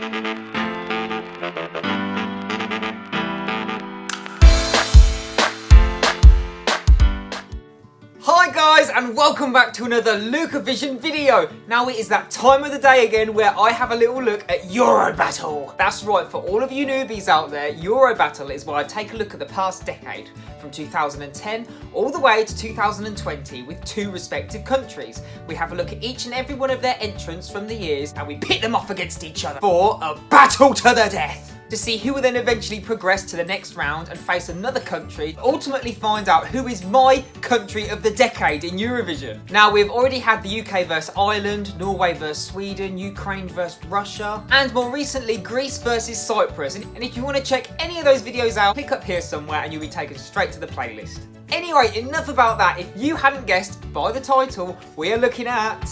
Hi guys, and welcome back to another Eurovision video. Now it is that time of the day again where I have a little look at Eurobattle. That's right, for all of you newbies out there, Eurobattle is where I take a look at the past decade from 2010 all the way to 2020 with two respective countries. We have a look at each and every one of their entrants from the years and we pit them off against each other for a battle to the death, to see who will then eventually progress to the next round and face another country, ultimately find out who is my country of the decade in Eurovision. Now, we've already had the UK versus Ireland, Norway versus Sweden, Ukraine versus Russia, and more recently Greece versus Cyprus. And if you want to check any of those videos out, click up here somewhere and you'll be taken straight to the playlist. Anyway, enough about that. If you hadn't guessed by the title, we are looking at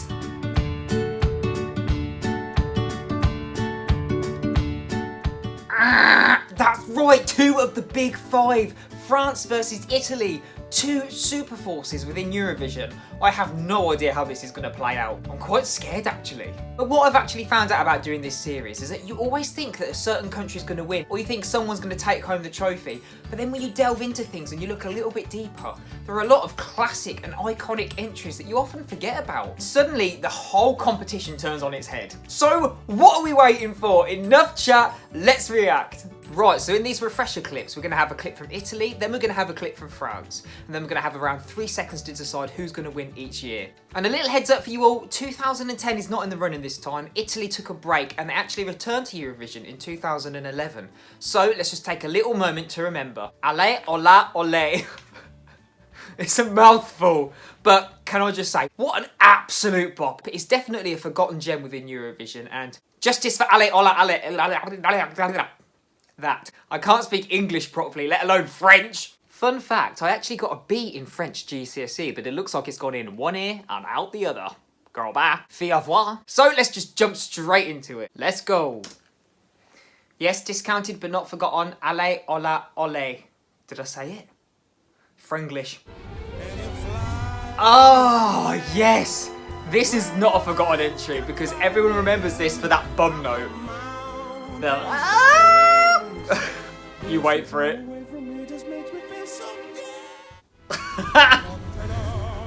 that's right, two of the big five. France versus Italy, two super forces within Eurovision. I have no idea how this is going to play out. I'm quite scared actually. But what I've actually found out about doing this series is that you always think that a certain country is going to win, or you think someone's going to take home the trophy. But then when you delve into things and you look a little bit deeper, there are a lot of classic and iconic entries that you often forget about. Suddenly, the whole competition turns on its head. So what are we waiting for? Enough chat, let's react. Right, so in these refresher clips, we're going to have a clip from Italy, then we're going to have a clip from France, and then we're going to have around 3 seconds to decide who's going to win each year. And a little heads up for you all, 2010 is not in the running this time. Italy took a break and they actually returned to Eurovision in 2011. So let's just take a little moment to remember. Allez, hola, ole. It's a mouthful, but can I just say, what an absolute bop. It's definitely a forgotten gem within Eurovision, and justice for allez, hola, ale. That. I can't speak English properly, let alone French. Fun fact, I actually got a B in French GCSE, but it looks like it's gone in one ear and out the other. Girl, bye. Fi avoir. So let's just jump straight into it. Let's go. Yes, discounted but not forgotten. Allez, hola, ole. Did I say it? Franglish. Oh, yes. This is not a forgotten entry because everyone remembers this for that bum note. You wait for it.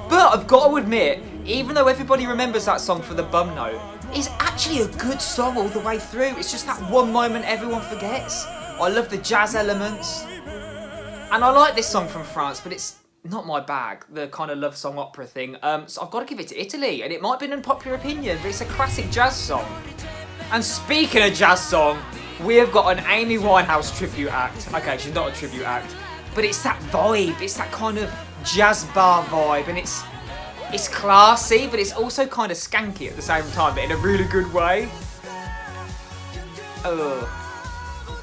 But I've got to admit, even though everybody remembers that song for the bum note, it's actually a good song all the way through. It's just that one moment everyone forgets. I love the jazz elements. And I like this song from France, but it's not my bag, the kind of love song opera thing. So I've got to give it to Italy, and it might be an unpopular opinion, but it's a classic jazz song. And speaking of jazz song, we have got an Amy Winehouse tribute act. Okay, she's not a tribute act, but it's that vibe. It's that kind of jazz bar vibe, and it's classy, but it's also kind of skanky at the same time, but in a really good way. Oh.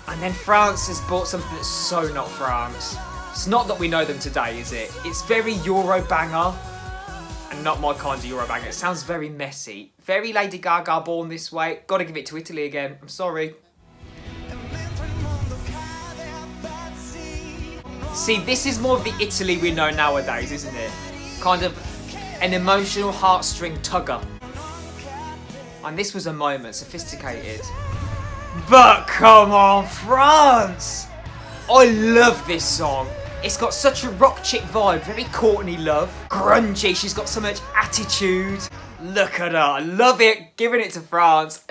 And then France has brought something that's so not France. It's not that we know them today, is it? It's very Eurobanger, and not my kind of Eurobanger. It sounds very messy. Very Lady Gaga born this way. Gotta give it to Italy again. I'm sorry. See, this is more of the Italy we know nowadays, isn't it? Kind of an emotional heartstring tugger. And this was a moment, sophisticated. But come on, France! I love this song. It's got such a rock chick vibe, very Courtney Love. Grungy, she's got so much attitude. Look at her, I love it. Giving it to France.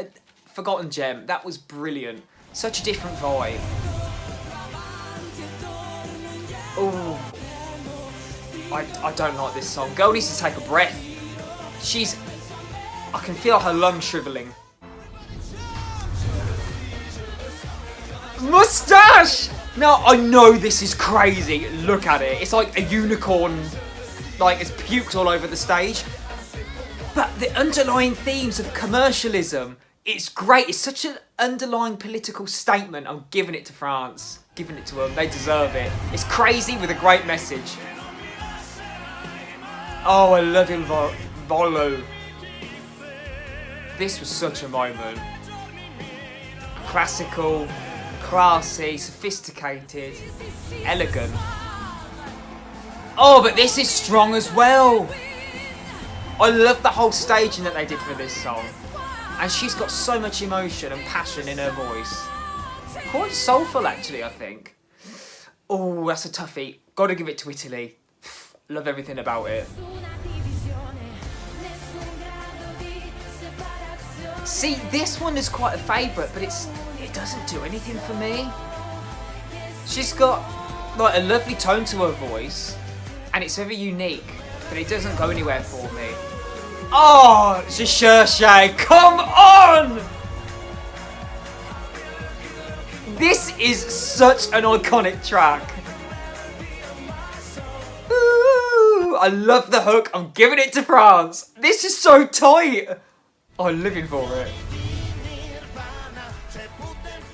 Forgotten gem, that was brilliant. Such a different vibe. Oh, I don't like this song. Girl needs to take a breath. I can feel her lungs shriveling. Moustache! Now, I know this is crazy. Look at it. It's like a unicorn, like it's puked all over the stage. But the underlying themes of commercialism, it's great. It's such an underlying political statement. I'm giving it to France. Giving it to them. They deserve it. It's crazy with a great message. Oh, I love Il Volo. This was such a moment. Classical, classy, sophisticated, elegant. Oh, but this is strong as well. I love the whole staging that they did for this song. And she's got so much emotion and passion in her voice. Quite soulful, actually, I think. Oh, that's a toughie. Gotta give it to Italy. Love everything about it. See, this one is quite a favourite, but it doesn't do anything for me. She's got like a lovely tone to her voice, and it's very unique, but it doesn't go anywhere for me. Oh, Cherche, come on! This is such an iconic track. Ooh, I love the hook. I'm giving it to France. This is so tight. I'm living for it.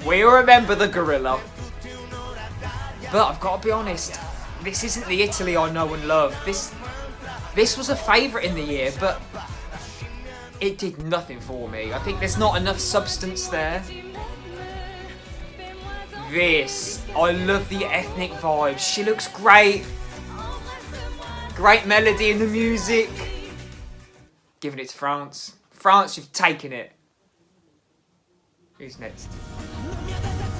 We'll remember the gorilla. But I've got to be honest, this isn't the Italy I know and love. This was a favourite in the year, but it did nothing for me. I think there's not enough substance there. This, I love the ethnic vibe. She looks great. Great melody in the music. Giving it to France. France, you've taken it. Who's next?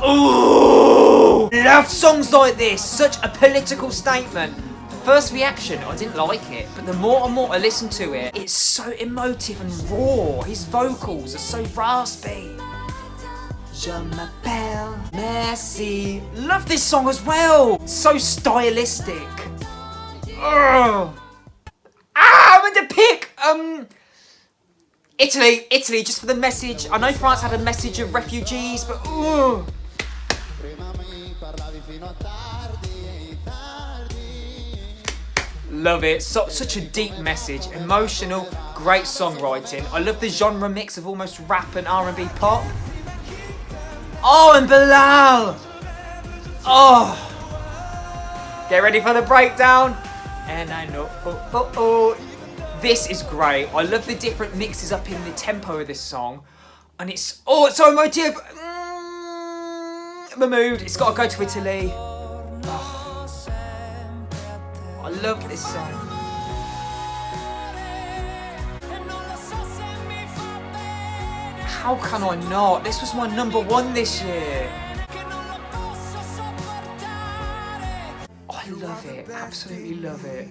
Ooh! Love songs like this. Such a political statement. First reaction, I didn't like it, but the more and more I listen to it, it's so emotive and raw. His vocals are so raspy. Je m'appelle Merci. Love this song as well. So stylistic. Ugh. I went to pick Italy, just for the message. I know France had a message of refugees, but ugh. Love it. Such a deep message, emotional, great songwriting. I love the genre mix of almost rap and R&B pop. Oh, and Bilal. Oh, get ready for the breakdown. And I know, this is great. I love the different mixes up in the tempo of this song, and it's so emotive. I'm moved. It's got to go to Italy. I love this song. How can I not? This was my #1 this year. I love it. Absolutely love it.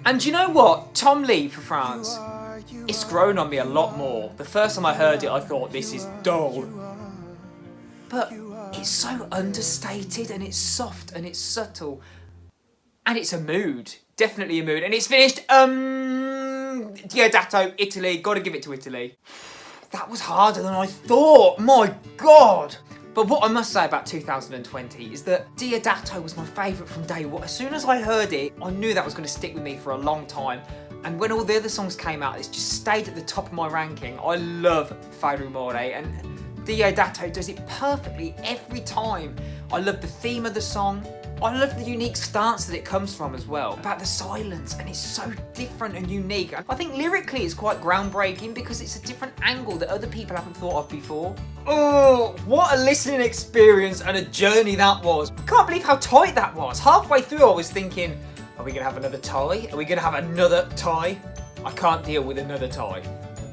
And you know what? Tom Lee for France. It's grown on me a lot more. The first time I heard it, I thought this is dull. But it's so understated, and it's soft, and it's subtle. And it's a mood. Definitely a mood. And it's finished. Deodato, Italy. Gotta give it to Italy. That was harder than I thought. My God. But what I must say about 2020 is that Deodato was my favourite from day one. As soon as I heard it, I knew that was going to stick with me for a long time. And when all the other songs came out, it's just stayed at the top of my ranking. I love Fai Rumore, and Deodato does it perfectly every time. I love the theme of the song. I love the unique stance that it comes from as well, about the silence, and it's so different and unique. I think lyrically it's quite groundbreaking because it's a different angle that other people haven't thought of before. Oh, what a listening experience and a journey that was. I can't believe how tight that was. Halfway through I was thinking, are we gonna have another tie? Are we gonna have another tie? I can't deal with another tie.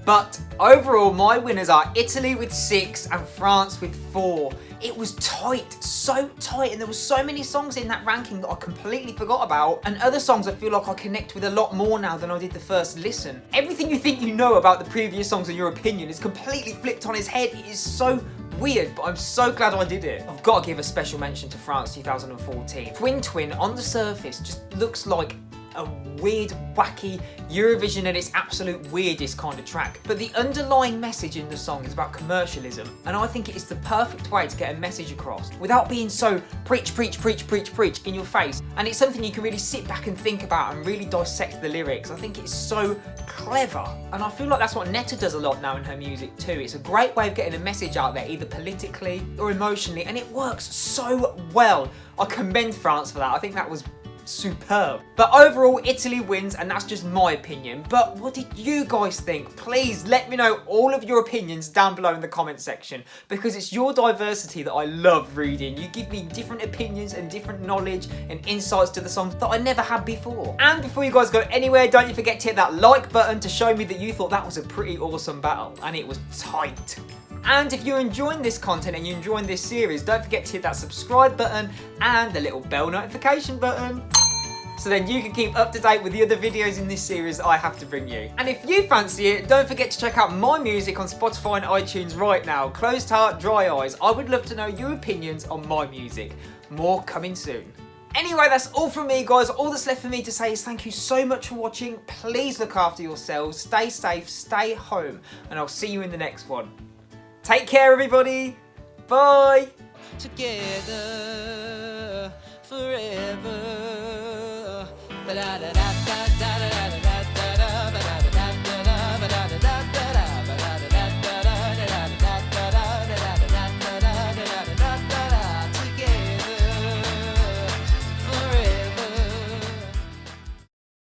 But overall, my winners are Italy with 6 and France with 4. It was tight, so tight, and there were so many songs in that ranking that I completely forgot about, and other songs I feel like I connect with a lot more now than I did the first listen. Everything you think you know about the previous songs in your opinion is completely flipped on its head. It is so weird, but I'm so glad I did it. I've got to give a special mention to France 2014. Twin Twin on the surface just looks like a weird, wacky Eurovision at its absolute weirdest kind of track. But the underlying message in the song is about commercialism, and I think it is the perfect way to get a message across without being so preach, preach, preach, preach, preach in your face. And it's something you can really sit back and think about and really dissect the lyrics. I think it's so clever, and I feel like that's what Netta does a lot now in her music too. It's a great way of getting a message out there, either politically or emotionally, and it works so well. I commend France for that. I think that was superb. But overall, Italy wins, and that's just my opinion. But what did you guys think? Please let me know all of your opinions down below in the comment section, because it's your diversity that I love reading. You give me different opinions and different knowledge and insights to the songs that I never had before. And before you guys go anywhere, don't you forget to hit that like button to show me that you thought that was a pretty awesome battle, and it was tight. And if you're enjoying this content and you're enjoying this series, don't forget to hit that subscribe button and the little bell notification button, so then you can keep up to date with the other videos in this series that I have to bring you. And if you fancy it, don't forget to check out my music on Spotify and iTunes right now. Closed Heart, Dry Eyes. I would love to know your opinions on my music. More coming soon. Anyway, that's all from me, guys. All that's left for me to say is thank you so much for watching. Please look after yourselves, stay safe, stay home, and I'll see you in the next one. Take care, everybody. Bye. Together forever. Da da da da.